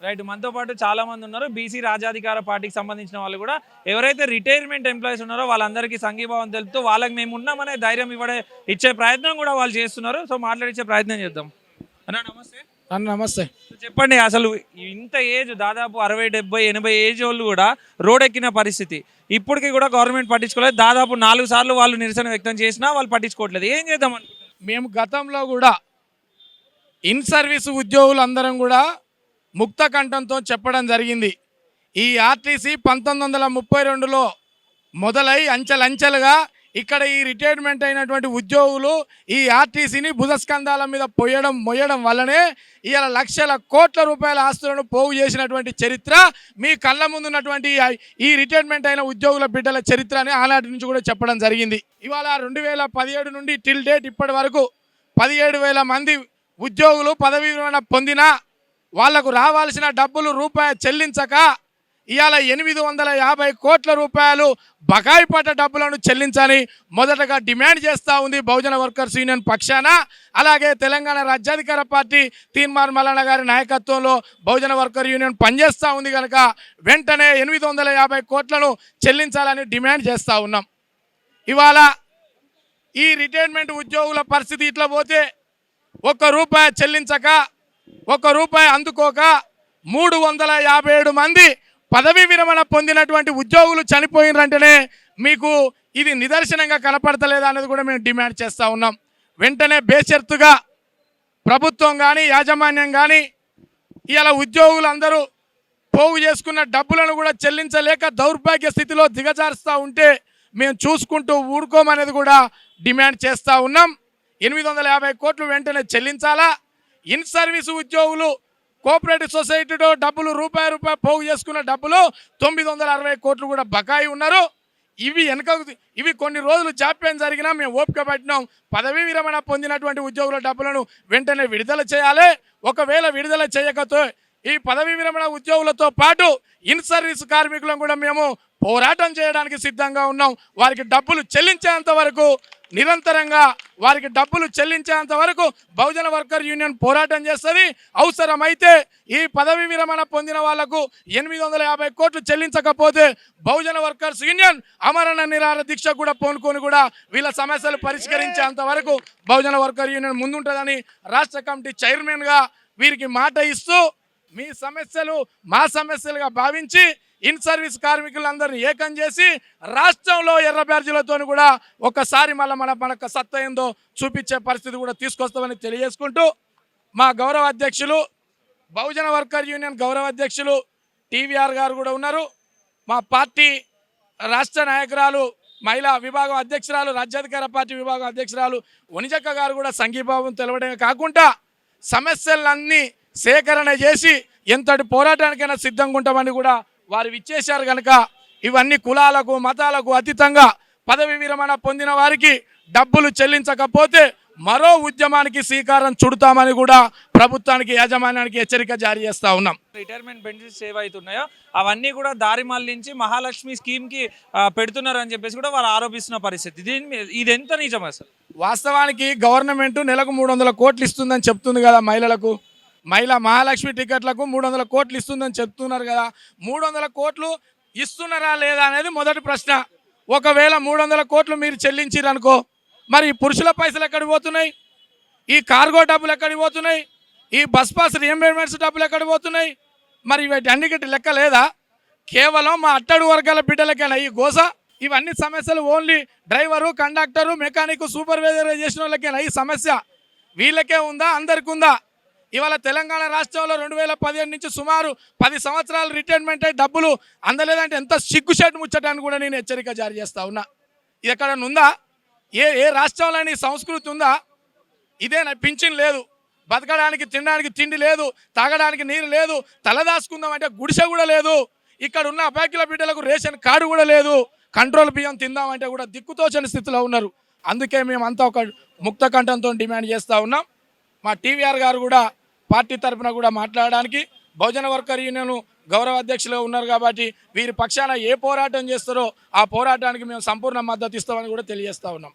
Right. మనతో పాటు చాలా మంది ఉన్నారు. బీసీ రాజాధికార పార్టీకి సంబంధించిన వాళ్ళు కూడా ఎవరైతే రిటైర్మెంట్ ఎంప్లాయీస్ ఉన్నారో వాళ్ళందరికీ సంఘీభావం తెలుపుతూ వాళ్ళకి మేము ఉన్నామనే ధైర్యం ఇచ్చే ప్రయత్నం కూడా వాళ్ళు చేస్తున్నారు. సో మాట్లాడించే ప్రయత్నం చేద్దాం. అన్న నమస్తే. అన్న నమస్తే. చెప్పండి, అసలు ఇంత ఏజ్ దాదాపు 60, 70, 80 ఏజ్ వాళ్ళు కూడా రోడ్ ఎక్కిన పరిస్థితి, ఇప్పటికీ కూడా గవర్నమెంట్ పట్టించుకోలేదు. దాదాపు 4 సార్లు వాళ్ళు నిరసన వ్యక్తం చేసినా వాళ్ళు పట్టించుకోవట్లేదు. ఏం చేద్దాం అనుకుంటున్నారు? మేము గతంలో కూడా ఇన్ సర్వీస్ ఉద్యోగులందరం కూడా ముక్త కంఠంతో చెప్పడం జరిగింది. ఈ ఆర్టీసీ 1932లో మొదలై అంచెలంచెలుగా ఇక్కడ ఈ రిటైర్మెంట్ అయినటువంటి ఉద్యోగులు ఈ ఆర్టీసీని భుజస్కంధాల మీద మొయ్యడం వల్లనే ఇవాళ లక్షల కోట్ల రూపాయల ఆస్తులను పోగు చేసినటువంటి చరిత్ర మీ కళ్ళ ముందున్నటువంటి ఈ రిటైర్మెంట్ అయిన ఉద్యోగుల బిడ్డల చరిత్ర అని ఆనాటి నుంచి కూడా చెప్పడం జరిగింది. ఇవాళ 2017 నుండి టిల్ డేట్ ఇప్పటి వరకు 17,000 మంది ఉద్యోగులు పదవీ విరమణ పొందినా వాళ్లకు రావాల్సిన డబ్బులు రూపాయి చెల్లించక ఇవాళ 850 కోట్ల రూపాయలు బకాయి పడ్డ డబ్బులను చెల్లించాలని మొదటగా డిమాండ్ చేస్తూ ఉంది బహుజన వర్కర్స్ యూనియన్ పక్షాన. అలాగే తెలంగాణ రాజ్యాధికార పార్టీ తీన్మార్ మల్లన్న గారి నాయకత్వంలో బహుజన వర్కర్ యూనియన్ పనిచేస్తూ ఉంది కనుక వెంటనే 850 కోట్లను చెల్లించాలని డిమాండ్ చేస్తూ ఉన్నాం. ఇవాళ ఈ రిటైర్మెంట్ ఉద్యోగుల పరిస్థితి ఇట్లా పోతే ₹1 చెల్లించక ₹1 అందుకోక 357 మంది పదవీ విరమణ పొందినటువంటి ఉద్యోగులు చనిపోయినంటేనే మీకు ఇది నిదర్శనంగా కనపడతలేదా అనేది కూడా మేము డిమాండ్ చేస్తూ ఉన్నాం. వెంటనే బేషరతుగా ప్రభుత్వం కానీ యాజమాన్యం కానీ ఇలా ఉద్యోగులందరూ పోగు చేసుకున్న డబ్బులను కూడా చెల్లించలేక దౌర్భాగ్య స్థితిలో దిగజారుస్తూ ఉంటే మేము చూసుకుంటూ ఊరుకోమనేది కూడా డిమాండ్ చేస్తూ ఉన్నాం. 850 కోట్లు వెంటనే చెల్లించాలా. ఇన్ సర్వీసు ఉద్యోగులు కోఆపరేటివ్ సొసైటీలో డబ్బులు రూపాయి పోగు చేసుకున్న డబ్బులు 960 కోట్లు కూడా బకాయి ఉన్నారు. ఇవి కొన్ని రోజులు జాప్యం జరిగినా మేము ఓపిక పట్టినాం. పదవీ విరమణ పొందినటువంటి ఉద్యోగుల డబ్బులను వెంటనే విడుదల చేయాలి. ఒకవేళ విడుదల చేయకపోతే ఈ పదవీ విరమణ ఉద్యోగులతో పాటు ఇన్ సర్వీస్ కార్మికులను కూడా మేము పోరాటం చేయడానికి సిద్ధంగా ఉన్నాం. వారికి డబ్బులు చెల్లించేంత వరకు నిరంతరంగా వారికి డబ్బులు చెల్లించేంత వరకు బహుజన వర్కర్ యూనియన్ పోరాటం చేస్తుంది. అవసరమైతే ఈ పదవి విరమణ పొందిన వాళ్లకు 850 కోట్లు చెల్లించకపోతే బహుజన వర్కర్స్ యూనియన్ అమరణ నిరాహార దీక్ష కూడా పూనుకొని కూడా వీళ్ళ సమస్యలు పరిష్కరించేంత వరకు బహుజన వర్కర్ యూనియన్ ముందుంటుందని రాష్ట్ర కమిటీ చైర్మన్గా వీరికి మాట ఇస్తూ మీ సమస్యలు మా సమస్యలుగా భావించి ఇన్ సర్వీస్ కార్మికులందరినీ ఏకం చేసి రాష్ట్రంలో ఎర్ర బ్యాడ్జీలతో కూడా ఒకసారి మనకు సత్తా ఏందో చూపించే పరిస్థితి కూడా తీసుకొస్తామని తెలియజేసుకుంటూ మా గౌరవ అధ్యక్షులు బహుజన వర్కర్ యూనియన్ గౌరవ అధ్యక్షులు టీవీఆర్ గారు కూడా ఉన్నారు. మా పార్టీ రాష్ట్ర నాయకురాలు మహిళా విభాగం అధ్యక్షురాలు రాజ్యాధికార పార్టీ విభాగం అధ్యక్షురాలు వనిజక్క గారు కూడా సంఘీభావం తెలవడమే కాకుండా సమస్యలన్నీ సేకరణ చేసి ఎంతటి పోరాటానికైనా సిద్ధంగా ఉంటామని కూడా వారు విచ్చేశారు. కనుక ఇవన్నీ కులాలకు మతాలకు అతీతంగా పదవి విరమణ పొందిన వారికి డబ్బులు చెల్లించకపోతే మరో ఉద్యమానికి శ్రీకారం చుడతామని కూడా ప్రభుత్వానికి యాజమాన్యానికి హెచ్చరిక జారీ చేస్తూ ఉన్నాం. రిటైర్మెంట్ బెనిఫిట్స్ ఏవైతున్నాయో అవన్నీ కూడా దారి మళ్లించి మహాలక్ష్మి స్కీమ్కి పెడుతున్నారు అని చెప్పేసి కూడా వారు ఆరోపిస్తున్న పరిస్థితి. ఇది ఎంత నిజం అసలు? వాస్తవానికి గవర్నమెంట్ నెలకు 300 కోట్లు ఇస్తుందని చెప్తుంది కదా మహిళలకు. మహాలక్ష్మి టికెట్లకు 300 కోట్లు ఇస్తుందని చెప్తున్నారు కదా. 300 కోట్లు ఇస్తున్నారా లేదా అనేది మొదటి ప్రశ్న. ఒకవేళ 300 కోట్లు మీరు చెల్లించారనుకో, మరి పురుషుల పైసలు ఎక్కడికి పోతున్నాయి? ఈ కార్గో డబ్బులు ఎక్కడికి పోతున్నాయి? ఈ బస్ పాస్ రియంబర్స్మెంట్స్ డబ్బులు ఎక్కడికి పోతున్నాయి? మరి వీటి అన్నిటి లెక్క లేదా? కేవలం మా అట్టడుగు వర్గాల బిడ్డలకైనా ఈ గోస. ఇవన్నీ సమస్యలు only driver, conductor, mechanic, supervisor చేసిన వాళ్ళకైనా ఈ సమస్య. వీళ్ళకే ఉందా? అందరికీ ఉందా? ఇవాళ తెలంగాణ రాష్ట్రంలో 2017 నుంచి సుమారు 10 సంవత్సరాలు రిటైర్మెంట్ అయ్యి డబ్బులు అందలేదంటే ఎంత సిగ్గుషేటు ముచ్చటాన్ని కూడా నేను హెచ్చరిక జారీ చేస్తా ఉన్నా. ఇది ఎక్కడ ఉందా? ఏ రాష్ట్రంలో ఈ సంస్కృతి ఉందా? ఇదేనా? పింఛన్ లేదు, బతకడానికి తినడానికి తిండి లేదు, తాగడానికి నీరు లేదు, తలదాచుకుందామంటే గుడిసె కూడా లేదు. ఇక్కడ ఉన్న అపాకిల బిడ్డలకు రేషన్ కార్డు కూడా లేదు. కంట్రోల్ బియ్యం తిందామంటే కూడా దిక్కుతోచని స్థితిలో ఉన్నారు. అందుకే మేమంతా ఒక ముక్త కంఠంతో డిమాండ్ చేస్తూ ఉన్నాం. మా టీవీఆర్ గారు కూడా పార్టీ తరఫున కూడా మాట్లాడడానికి బహుజన వర్కర్ యూనియన్ గౌరవ అధ్యక్షులు ఉన్నారు కాబట్టి వీరి పక్షాన ఏ పోరాటం చేస్తారో ఆ పోరాటానికి మేము సంపూర్ణ మద్దతు ఇస్తామని కూడా తెలియజేస్తా ఉన్నాం.